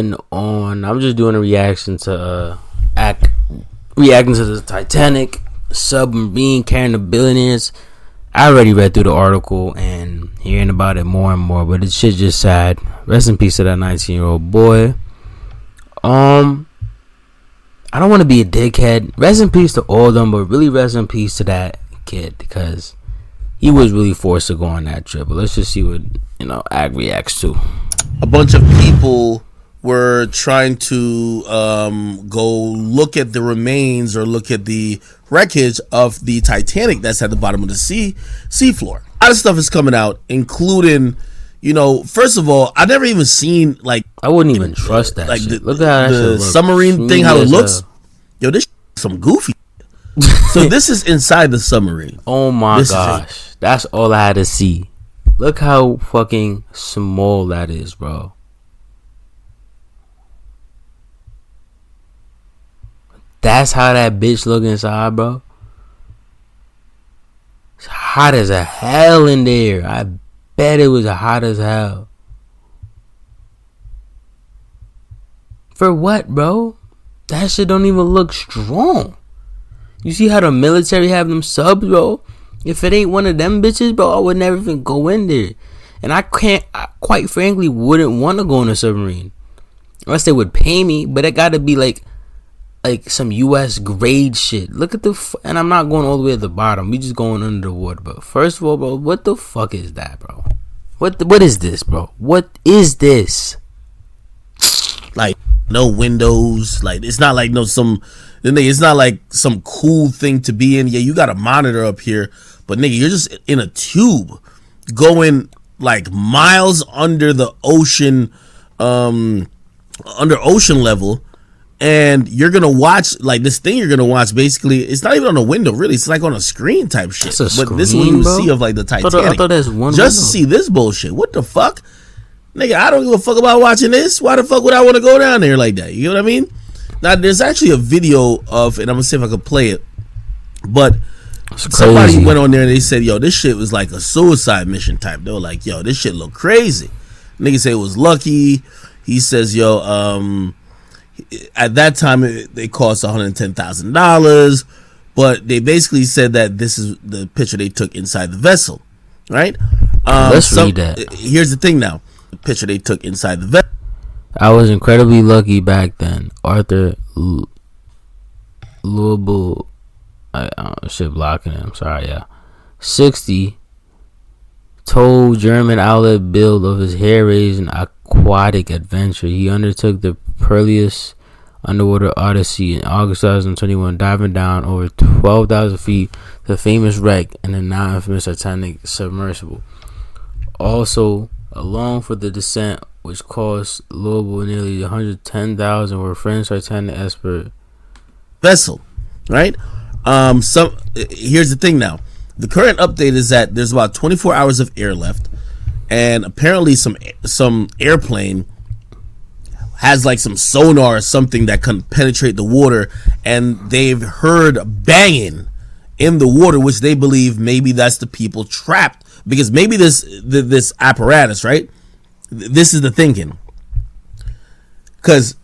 going on? I'm just doing a reaction to reacting to the Titanic submarine carrying the billionaires. I already read through the article and hearing about it more and more, but it's shit just sad. Rest in peace to that 19-year-old boy. I don't want to be a dickhead. Rest in peace to all of them, but really rest in peace to that kid, because he was really forced to go on that trip. But let's just see what Ag reacts to. A bunch of people were trying to go look at the remains or look at the wreckage of the Titanic that's at the bottom of the seafloor. A lot of stuff is coming out, including, first of all, I never even seen I wouldn't even trust that. Shit. Look at the submarine thing, how it looks. Yo, this is some goofy. So this is inside the submarine. Oh my gosh, that's all I had to see. Look how fucking small that is, bro. That's how that bitch look inside, bro. It's hot as a hell in there. I bet it was hot as hell. For what, bro? That shit don't even look strong. You see how the military have them subs, bro? If it ain't one of them bitches, bro, I would never even go in there. And I quite frankly, wouldn't want to go in a submarine. Unless they would pay me, but it gotta be like some US grade shit. Look at and I'm not going all the way to the bottom. We just going under the water. But first of all, bro, what the fuck is that, bro? What is this, bro? What is this? No windows. It's not it's not like some cool thing to be in. Yeah, you got a monitor up here, but nigga, you're just in a tube going miles under the ocean, under ocean level. And you're going to watch, this thing you're going to watch, basically, it's not even on a window, really. It's on a screen type shit. But screen, this is what you see of, the Titanic. I thought that's one just to see this bullshit. What the fuck? Nigga, I don't give a fuck about watching this. Why the fuck would I want to go down there like that? You know what I mean? Now, there's actually a video of, and I'm going to see if I can play it. But somebody went on there and they said, yo, this shit was like a suicide mission type. They were like, yo, this shit look crazy. Nigga said it was lucky. He says, yo, at that time, they cost $110,000, but they basically said that this is the picture they took inside the vessel, right? Let's read that. Here's the thing now. The picture they took inside the vessel. I was incredibly lucky back then. Arthur Louisville, shit blocking him. Sorry, yeah. 60 told German outlet Bild of his hair-raising aquatic adventure. He undertook the perilous underwater odyssey in August 2021, diving down over 12,000 feet to the famous wreck in the now infamous Titanic submersible. Also, along for the descent, which cost Louisville nearly $110,000, were French Titanic expert vessel, right? Here's the thing now. The current update is that there's about 24 hours of air left, and apparently some airplane has some sonar or something that can penetrate the water, and they've heard banging in the water, which they believe maybe that's the people trapped, because maybe this apparatus, right? This is the thinking, because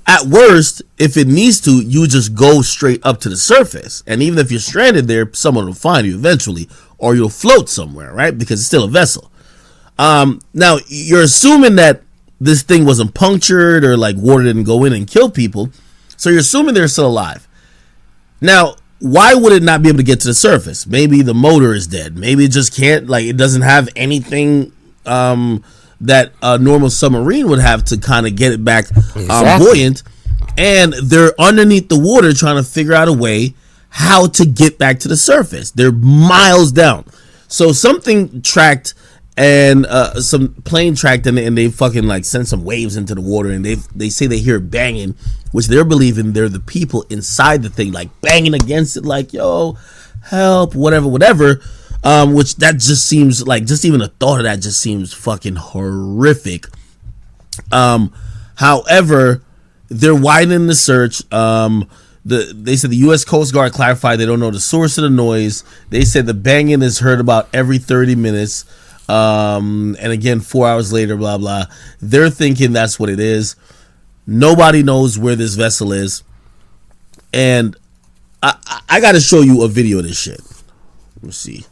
at worst, if it needs to, you just go straight up to the surface, and even if you're stranded there, someone will find you eventually, or you'll float somewhere, right? Because it's still a vessel. Now you're assuming that this thing wasn't punctured or water didn't go in and kill people, so you're assuming they're still alive. Now, why would it not be able to get to the surface? Maybe the motor is dead. Maybe it just can't, it doesn't have anything that a normal submarine would have to kind of get it back buoyant, and they're underneath the water trying to figure out a way how to get back to the surface. They're miles down. So something tracked, and some plane tracked, and they fucking send some waves into the water, and they say they hear banging, which they're believing they're the people inside the thing, banging against it, yo, help, whatever, which that just seems just even the thought of that just seems fucking horrific. However, they're widening the search. They said the U.S. Coast Guard clarified they don't know the source of the noise. They said the banging is heard about every 30 minutes. And again, 4 hours later, blah blah. They're thinking that's what it is. Nobody knows where this vessel is, and I got to show you a video of this shit. Let me see,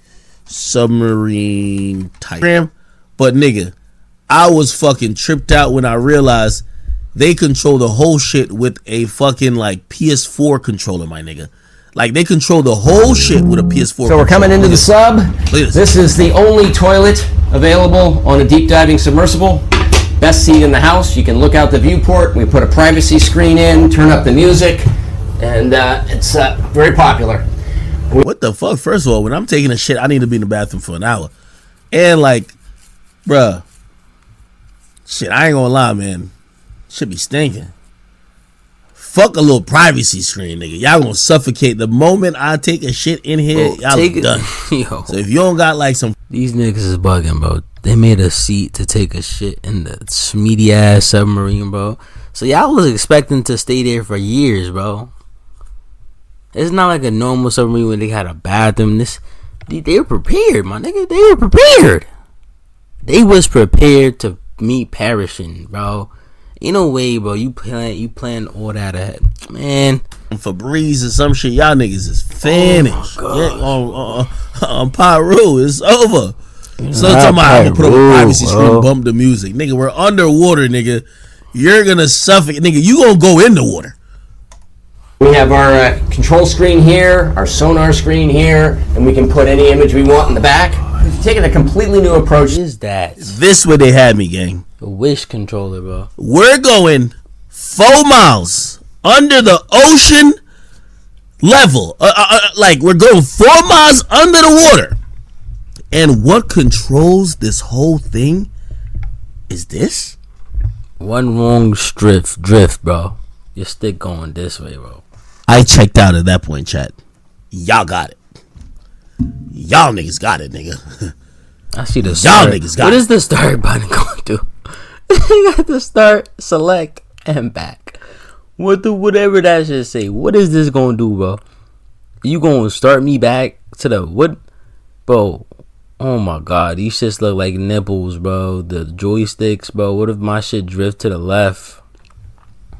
submarine Titan. But nigga, I was fucking tripped out when I realized they control the whole shit with a fucking like PS4 controller, my nigga. Like they control the whole shit with a PS4. So we're coming into the sub. This is the only toilet available on a deep diving submersible. Best seat in the house. You can look out the viewport. We put a privacy screen in, turn up the music, and it's very popular. What the fuck? First of all, when I'm taking a shit, I need to be in the bathroom for an hour. And like, bruh, shit, I ain't gonna lie, man. Should be stinking. Fuck a little privacy screen, nigga. Y'all gonna suffocate the moment I take a shit in here. Y'all done. Yo. So if you don't got like some, These niggas is bugging, bro. They made a seat to take a shit in the smeety ass submarine, bro. So y'all was expecting to stay there for years, bro. It's not like a normal submarine when they had a bathroom. They were prepared, my nigga. They were prepared. They was prepared to meet perishing, bro. Ain't no way, bro. You plan all that ahead, man. Febreze or some shit. Y'all niggas is finished. Oh on Pyro, it's over. So I'm talking about I'm gonna put up a privacy screen, bump the music, nigga. We're underwater, nigga. You're gonna suffocate, nigga. You gonna go in the water. We have our control screen here, our sonar screen here, and we can put any image we want in the back. We've taken a completely new approach. What is that? This where they had me, gang. A Wish controller, bro. We're going 4 miles under the ocean level. Like we're going 4 miles under the water. And what controls this whole thing is this? One wrong drift, bro. Your stick going this way, bro. I checked out at that point, chat. Y'all got it. Y'all niggas got it, nigga. I see the Y'all start. niggas got What it. is the start button going to? You got to start, select, and back. Whatever that should say. What is this gonna do, bro? You gonna start me back to the what, bro? Oh my god, these shits look like nipples, bro. The joysticks, bro. What if my shit drift to the left?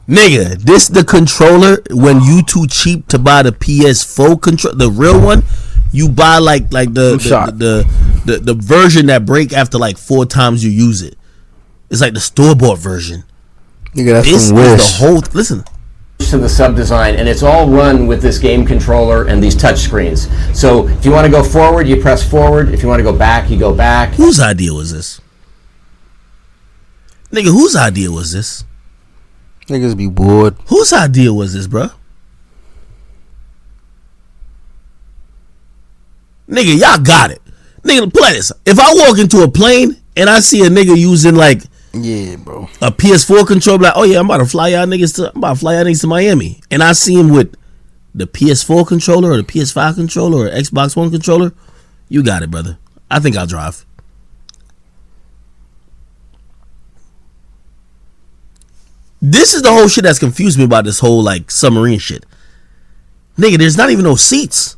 Nigga, this the controller when you too cheap to buy the PS4 control, the real one. You buy like the version that break after like 4 times you use it. It's like the store-bought version. Nigga, that's this is the whole. Listen to the sub design, and it's all run with this game controller and these touch screens. So if you want to go forward, you press forward. If you want to go back, you go back. Whose idea was this? Nigga, whose idea was this? Niggas be bored. Whose idea was this, bro? Nigga, y'all got it. Nigga, play this. If I walk into a plane and I see a nigga using like bro, a PS4 controller, like, oh yeah, I'm about to fly y'all niggas to Miami, and I see him with the PS4 controller or the PS5 controller or Xbox One controller, you got it, brother. I think I'll drive. This is the whole shit that's confused me about this whole like submarine shit. Nigga, there's not even no seats.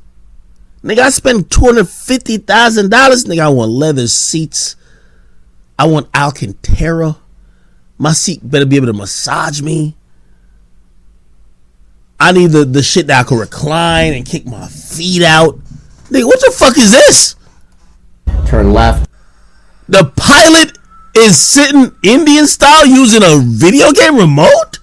Nigga, I spent $250,000. Nigga, I want leather seats. I want Alcantara. My seat better be able to massage me. I need the shit that I can recline and kick my feet out. Nigga, what the fuck is this? Turn left. The pilot is sitting Indian style using a video game remote?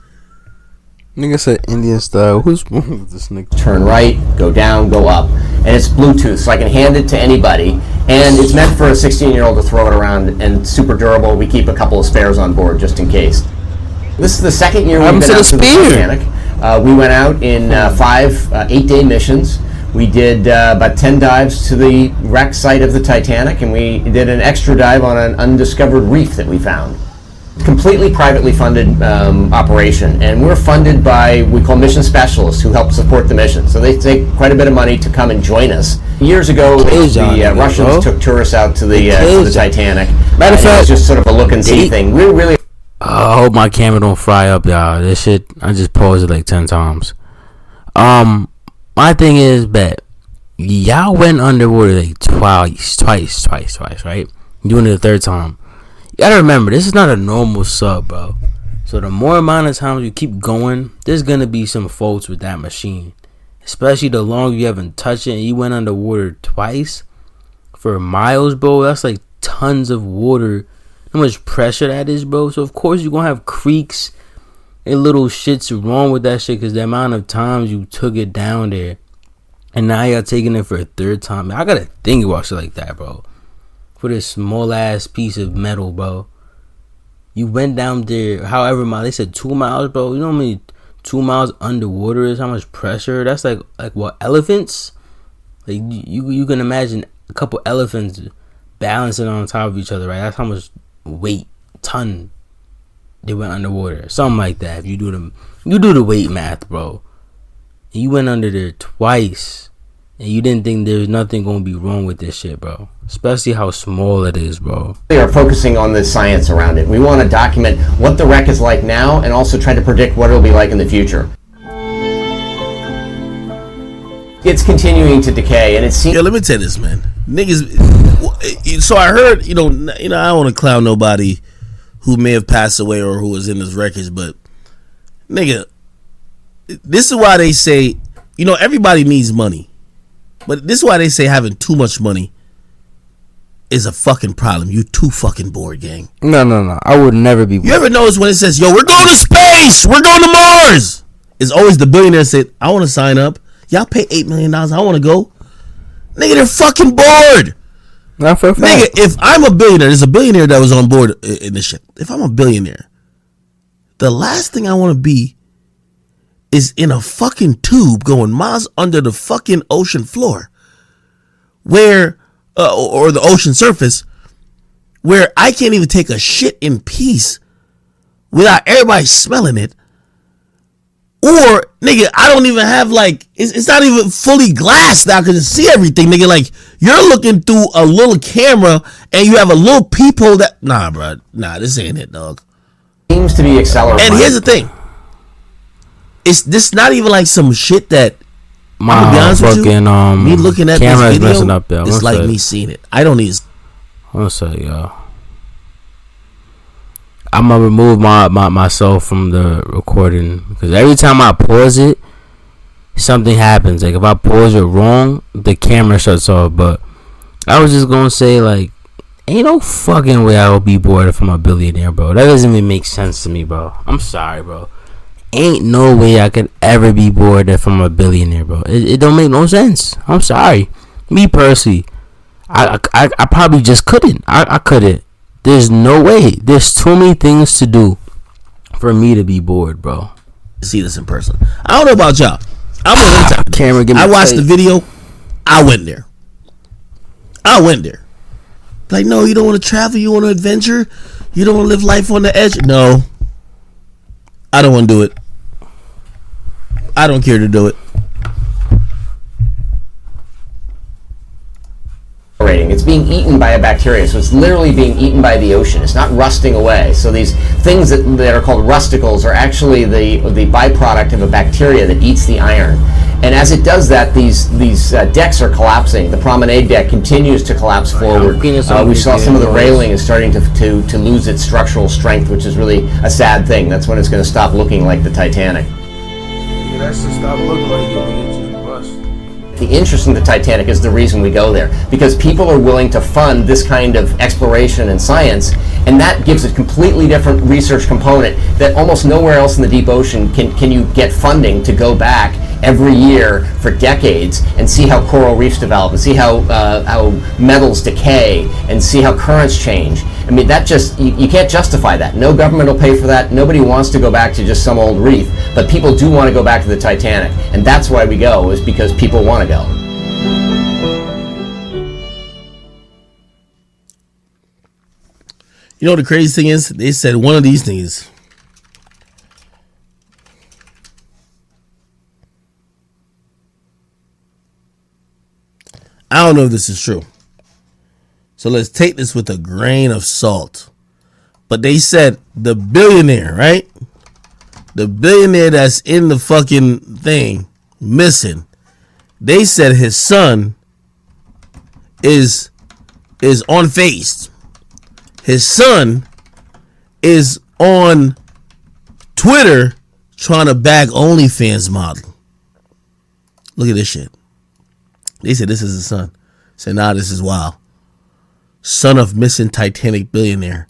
nigga said Indian style. Who's this nigga? Turn right, go down, go up. And it's Bluetooth, so I can hand it to anybody. And it's meant for a 16-year-old to throw it around, and super durable. We keep a couple of spares on board just in case. This is the second year we've been out to the Titanic. We went out in 5 8-day missions. We did about 10 dives to the wreck site of the Titanic, and we did an extra dive on an undiscovered reef that we found. Completely privately funded operation, and we're funded by, we call mission specialists who help support the mission. So they take quite a bit of money to come and join us. Years ago, the Russians took tourists out to the Titanic. Matter of fact, it's just sort of a look and see thing. We're really. I hope my camera don't fry up, y'all. This shit, I just paused it like 10 times. My thing is that y'all went underwater like twice, right? Doing it the third time. You gotta remember, this is not a normal sub, bro. So the more amount of times you keep going, there's gonna be some faults with that machine. Especially the longer you haven't touched it and you went underwater twice for miles, bro. That's like tons of water. How much pressure that is, bro. So of course you're gonna have creaks and little shits wrong with that shit, because the amount of times you took it down there. And now you're taking it for a third time. I gotta think about shit like that, bro. For this small ass piece of metal, bro. You went down there, however miles, they said 2 miles, bro. You know how many 2 miles underwater is? How much pressure? That's like what, elephants? Like you can imagine a couple elephants balancing on top of each other, right? That's how much weight, ton, they went underwater. Something like that. If you do the weight math, bro. You went under there twice, and you didn't think there's nothing gonna be wrong with this shit, bro. Especially how small it is, bro. We are focusing on the science around it. We want to document what the wreck is like now, and also try to predict what it'll be like in the future. It's continuing to decay, and it seems. Yeah, let me tell you this, man. Niggas. So I heard, I don't want to clown nobody who may have passed away or who was in this wreckage, but nigga. This is why they say, everybody needs money. But this is why they say having too much money is a fucking problem. You too fucking bored, gang. No. I would never be bored. You ever notice when it says, yo, we're going to space, we're going to Mars? It's always the billionaire say, I want to sign up. Y'all pay $8 million. I want to go. Nigga, they're fucking bored. Not for a fact. Nigga, if I'm a billionaire, there's a billionaire that was on board in this shit. If I'm a billionaire, the last thing I want to be is in a fucking tube going miles under the fucking ocean floor, where, or the ocean surface, where I can't even take a shit in peace without everybody smelling it. Or, nigga, I don't even have, it's not even fully glass now because I see everything, nigga. Like, you're looking through a little camera and you have a little peephole that, nah, bro. Nah, this ain't it, dog. Seems to be accelerating. And here's the thing. It's this not even like some shit that my I'm gonna be honest with you, me looking at this video, messing up there. It's like me seeing it. I don't need. One sec, y'all. I'm gonna remove myself from the recording because every time I pause it, something happens. Like if I pause it wrong, the camera shuts off. But I was just gonna say, like, ain't no fucking way I would be bored if I'm a billionaire, bro. That doesn't even make sense to me, bro. I'm sorry, bro. Ain't no way I could ever be bored if I'm a billionaire, bro. It don't make no sense. I'm sorry. Me personally, I probably just couldn't. I couldn't. There's no way. There's too many things to do for me to be bored, bro. See this in person. I don't know about y'all. I'm a time. Camera, give me I watched tight. the video. I went there. Like, no, you don't want to travel. You want to adventure. You don't want to live life on the edge. No, I don't want to do it. I don't care to do it. It's being eaten by a bacteria, so it's literally being eaten by the ocean. It's not rusting away. So these things that are called rusticles are actually the byproduct of a bacteria that eats the iron. And as it does that, these decks are collapsing. The promenade deck continues to collapse forward. We saw some of the railing is starting to lose its structural strength, which is really a sad thing. That's when it's going to stop looking like the Titanic. That's to stop looking like it rust. The interest in the Titanic is the reason we go there, because people are willing to fund this kind of exploration and science, and that gives a completely different research component that almost nowhere else in the deep ocean can you get funding to go back every year for decades and see how coral reefs develop and see how metals decay and see how currents change. I mean, that just, you can't justify that. No government will pay for that. Nobody wants to go back to just some old reef, but people do want to go back to the Titanic, and that's why we go, is because people want to go. You know what the crazy thing is? They said one of these things. I don't know if this is true. So let's take this with a grain of salt. But they said the billionaire, right? The billionaire that's in the fucking thing, missing. They said his son is unfazed. His son is on Twitter trying to bag OnlyFans model. Look at this shit. They said this is his son. Said, nah, this is wild. Son of missing Titanic billionaire.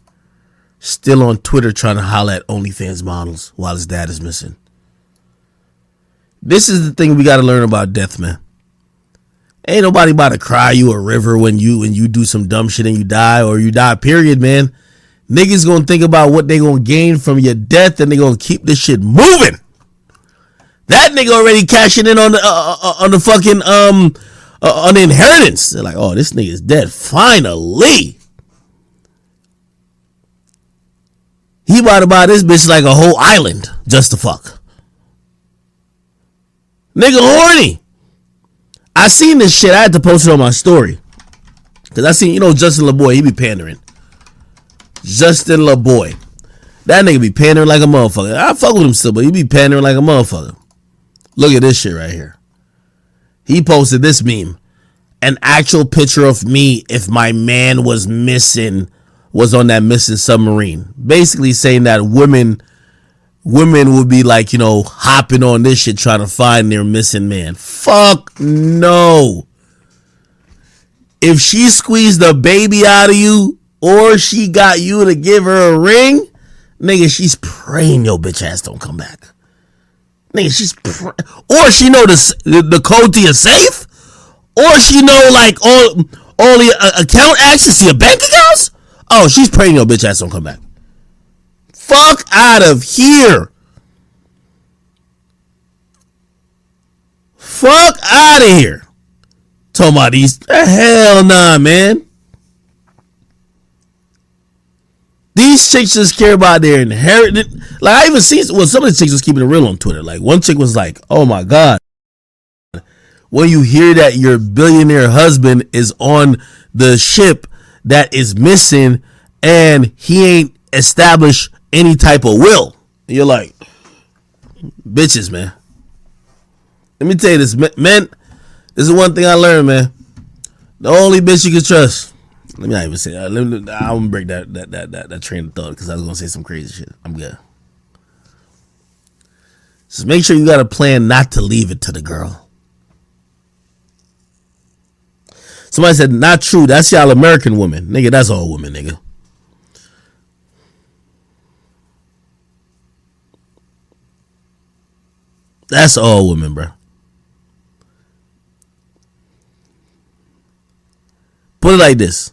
Still on Twitter trying to holler at OnlyFans models while his dad is missing. This is the thing we got to learn about death, man. Ain't nobody about to cry you a river when you do some dumb shit and you die, or you die, period, man. Niggas gonna think about what they gonna gain from your death, and they gonna keep this shit moving. That nigga already cashing in on the fucking on the inheritance. They're like, oh, this nigga is dead. Finally. He about to buy this bitch like a whole island just to fuck. Nigga horny. I seen this shit. I had to post it on my story. Because I seen, Justin LaBoy, he be pandering. Justin LaBoy. That nigga be pandering like a motherfucker. I fuck with him still, but he be pandering like a motherfucker. Look at this shit right here. He posted this meme. An actual picture of me if my man was missing, was on that missing submarine. Basically saying that women would be like, hopping on this shit trying to find their missing man. Fuck no. If she squeezed the baby out of you, or she got you to give her a ring, nigga, she's praying your bitch ass don't come back. Nigga, or she know the code to your safe, or she know like all the account access to your bank accounts. Oh, she's praying your bitch ass don't come back. Fuck out of here. Fuck out of here. Talking about these. Hell nah, man. These chicks just care about their inheritance. Like, I even seen, well, some of the chicks was keeping it real on Twitter. Like, one chick was like, oh my God. When you hear that your billionaire husband is on the ship that is missing and he ain't established any type of will. And you're like, bitches, man. Let me tell you this, man. This is one thing I learned, man. The only bitch you can trust. Let me not even say that. I'm gonna break that train of thought because I was gonna say some crazy shit. I'm good. Just make sure you got a plan not to leave it to the girl. Somebody said, not true. That's y'all American women. Nigga, that's all women, nigga. That's all women, bro. Put it like this.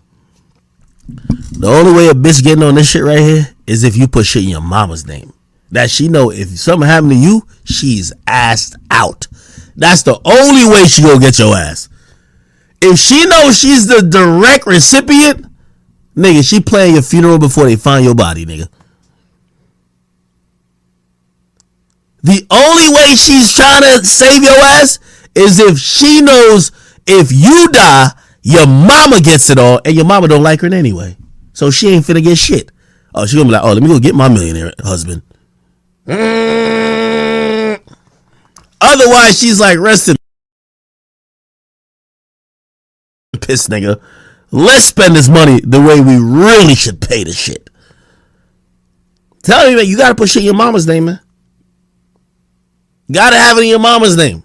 The only way a bitch getting on this shit right here is if you put shit in your mama's name. That she know if something happened to you, she's assed out. That's the only way she gonna get your ass. If she knows she's the direct recipient, nigga, she planning your funeral before they find your body, nigga. The only way she's trying to save your ass is if she knows if you die, your mama gets it all, and your mama don't like her anyway. So she ain't finna get shit. Oh, she gonna be like, oh, let me go get my millionaire husband. Otherwise, she's like, rest in piss, nigga. Let's spend this money the way we really should pay this shit. Tell me, man, you gotta put shit in your mama's name, man. Gotta have it in your mama's name.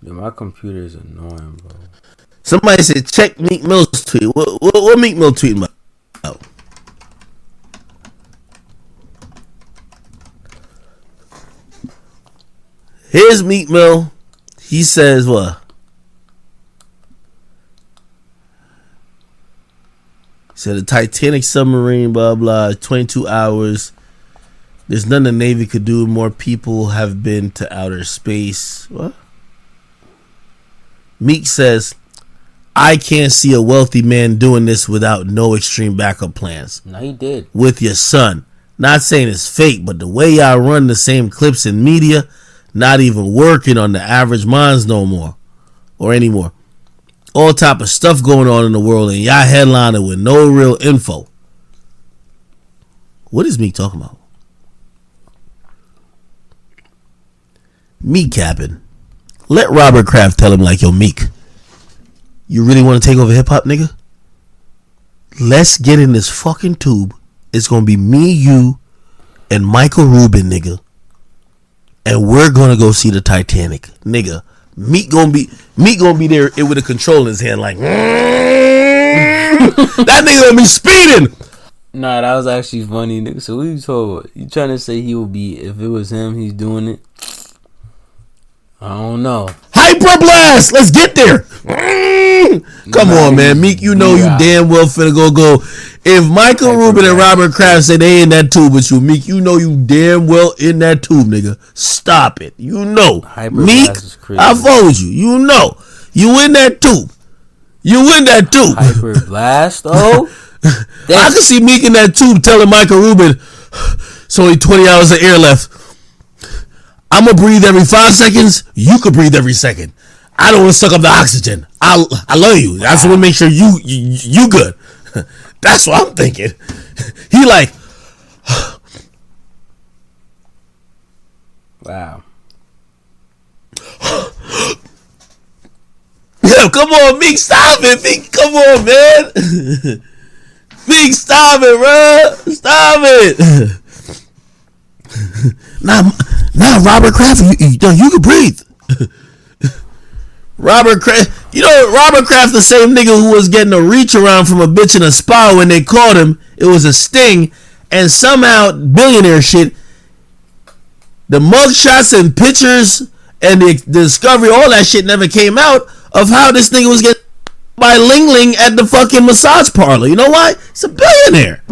Dude, my computer is annoying, bro. Somebody said, check Meek Mill's tweet. What Meek Mill tweeting about? Here's Meek Mill. He says what? He said the Titanic submarine, blah, blah, 22 hours. There's nothing the Navy could do. More people have been to outer space. What? Meek says, I can't see a wealthy man doing this without no extreme backup plans. No, he did. With your son. Not saying it's fake, but the way y'all run the same clips in media, not even working on the average minds no more. Or anymore. All type of stuff going on in the world and y'all headlining with no real info. What is Meek talking about? Meek capping. Let Robert Kraft tell him like, yo, Meek, You really want to take over hip hop, nigga? Let's get in this fucking tube. It's gonna be me, you, and Michael Rubin, nigga. And we're gonna go see the Titanic, nigga. Meek gonna be there with a control in his hand, like that nigga gonna be speeding. Nah, that was actually funny, nigga. So what you told? You trying to say he would be, if it was him, he's doing it? I don't know. Hyper blast. Let's get there. Come on, man. Meek, you know you damn well finna go. If Michael Rubin and Robert Kraft say they in that tube with you, Meek, you know you damn well in that tube, nigga. Stop it. You know. Meek, I followed you. You know. You in that tube. You in that tube. Hyper blast, though? I can see Meek in that tube telling Michael Rubin, it's only 20 hours of air left. I'm going to breathe every 5 seconds. You could breathe every second. I don't want to suck up the oxygen. I love you. I just want to make sure you good. That's what I'm thinking. He like, wow. Yo, come on, Meek, stop it. Meek, come on, man. Meek, stop it, bro. Stop it. Nah, Robert Kraft, you can breathe. Robert Kraft, Robert Kraft, the same nigga who was getting a reach around from a bitch in a spa when they caught him. It was a sting, and somehow billionaire shit. The mugshots and pictures and the discovery, all that shit never came out of how this nigga was getting by Ling Ling at the fucking massage parlor. You know why? He's a billionaire.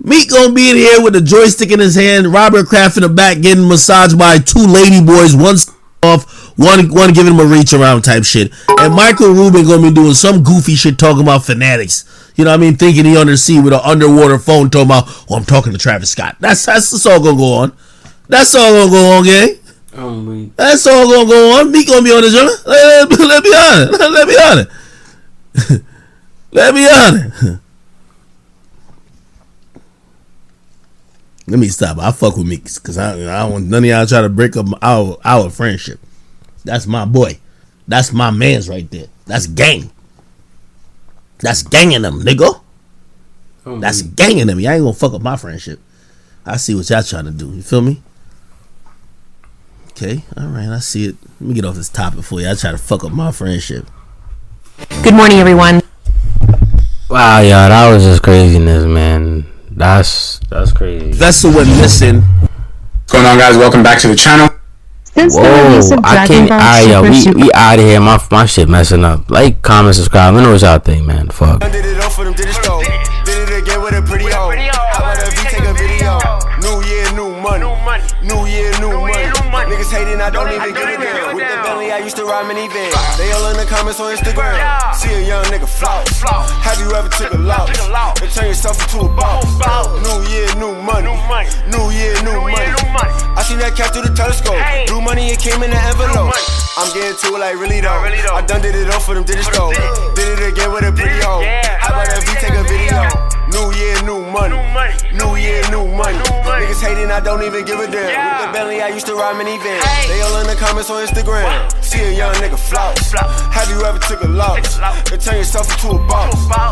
Meek gonna be in here with a joystick in his hand. Robert Kraft in the back getting massaged by 2 lady boys. One off, one giving him a reach around type shit. And Michael Rubin gonna be doing some goofy shit talking about fanatics. You know what I mean? Thinking he undersea with an underwater phone talking about, oh, I'm talking to Travis Scott. That's all gonna go on. That's all gonna go on, gang. That's all gonna go on. Meek gonna be on the journey. Let me honest. Let me honest. Let me stop. I fuck with Meek because I don't want none of y'all try to break up our friendship. That's my boy. That's my man's right there. That's gang. That's ganging them, nigga. That's ganging them. Y'all ain't gonna fuck up my friendship. I see what y'all trying to do. You feel me? Okay. All right. I see it. Let me get off this topic for you. I try to fuck up my friendship. Good morning, everyone. Wow, y'all, that was just craziness, man. That's crazy. Vessel went missing. What's going on, guys? Welcome back to the channel. Since the release of Dragon Ball Super, we out of here. My shit messing up. Like, comment, subscribe. Let me know what y'all think, man. Fuck. Did it all for them, did it go. Did it again with a pretty hoe. How about if we take a video? New year, new money. New year, new money. Niggas hating, I don't even give a damn. With the belly, I used to ride minivan. They all in the comments on Instagram. See a young nigga floss. Have you ever took a loss and turn yourself into a boss? New year, new money. New year, new money. I seen that cat through the telescope. Drew money, it came in the envelope. I'm getting to it like really though. I done did it all for them, did it go. Did it again with a pretty hoe. How about if we take a video? New year, new money. New year, new money. Niggas hating, I don't even give a damn. With the belly, I used to ride minivan. They all in the comments on Instagram. See a young nigga floss. Have you ever took a loss and turn yourself into a boss?